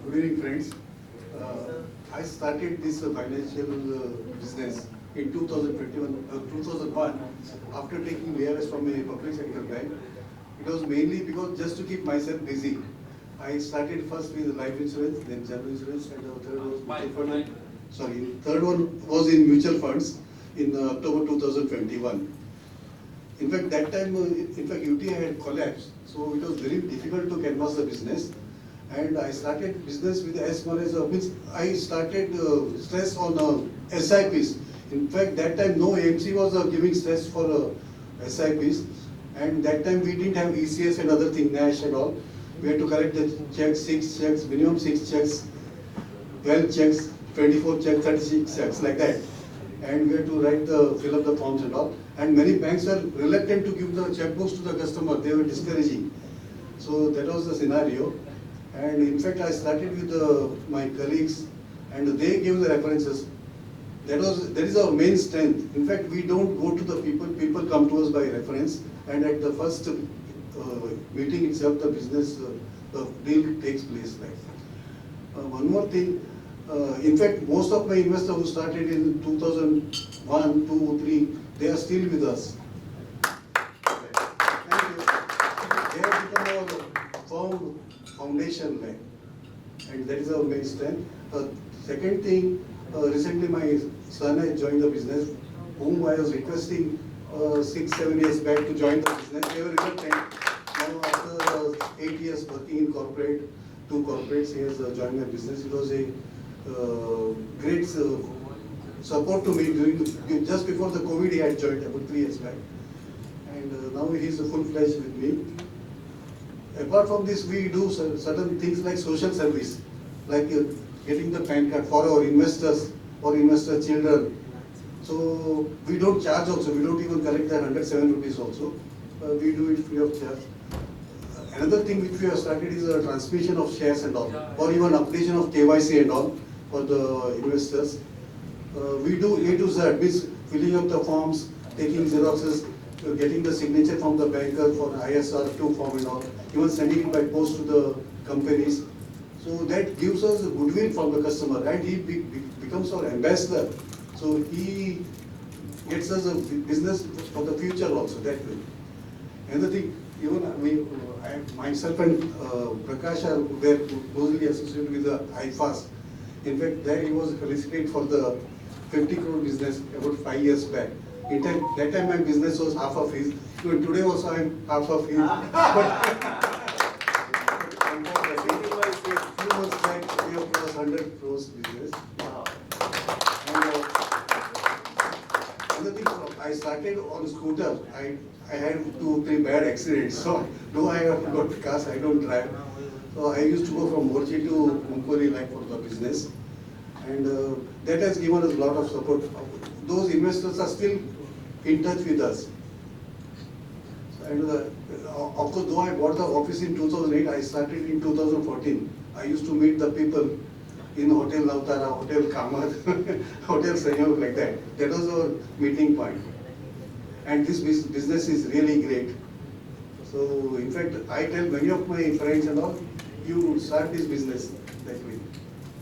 Good evening, friends. I started this financial business in 2001 after taking VRS from a public sector bank. It was mainly because just to keep myself busy. I started first with life insurance, then general insurance, and the third was mutual fund. Sorry, third one was in mutual funds in October 2021. In fact, that time, UTI had collapsed, so it was very difficult to canvass the business. And I started business with as far as I started stress on SIPs. In fact, that time no AMC was giving stress for SIPs, and that time we didn't have ECS and other thing, NASH and all. We had to collect the checks, 6 checks, minimum 6 checks, 12 checks, 24 checks, 36 checks, like that. And we had to fill up the forms and all. And many banks were reluctant to give the checkbooks to the customer. They were discouraging. So that was the scenario. And in fact, I started with my colleagues, and they gave the references. That is our main strength. In fact, we don't go to the people. People come to us by reference. And at the first meeting itself, the business deal takes place. One more thing. In fact, most of my investors who started in 2001, 2, 3, they are still with us. Thank you. They have become our firm foundation, and that is our main strength. Second thing, recently my son has joined the business, whom I was requesting 6-7 years back to join the business. They were reluctant. Now after 8 years working in corporate, 2 corporates, he has joined my business. It was a great support to me just before the COVID. He had joined about 3 years back, and now he is full-fledged with me. Apart from this, we do certain things like social service, like getting the PAN card for our investors or investor children. So we don't charge also. We don't even collect that 107 rupees also. We do it free of charge. Another thing which we have started is a transmission of shares and all, or even updation of KYC and all for the investors. We do A to Z, means filling up the forms, taking xeroxes, getting the signature from the banker for ISR2 form and all, even sending it by post to the companies. So that gives us a goodwill from the customer, and he becomes our ambassador. So he gets us a business for the future also, that way. Another thing, even myself and Prakash were closely associated with the IFAS. In fact, there he was solicited for the 50 crore business about 5 years back. That time my business was half of his. Even today also I am half of his. But few months back we have crossed 100 crores business. And another thing, I started on scooter. I had 2-3 bad accidents. So though I have got cars, I don't drive. So I used to go from Morchi to Munkoli like for the business. And that has given us a lot of support. Those investors are still in touch with us. And of course, though I bought the office in 2008, I started in 2014. I used to meet the people in Hotel Navtara, Hotel Kamat, Hotel Sanyog, like that. That was our meeting point. And this business is really great. So, in fact, I tell many of my friends and all, you start this business that way.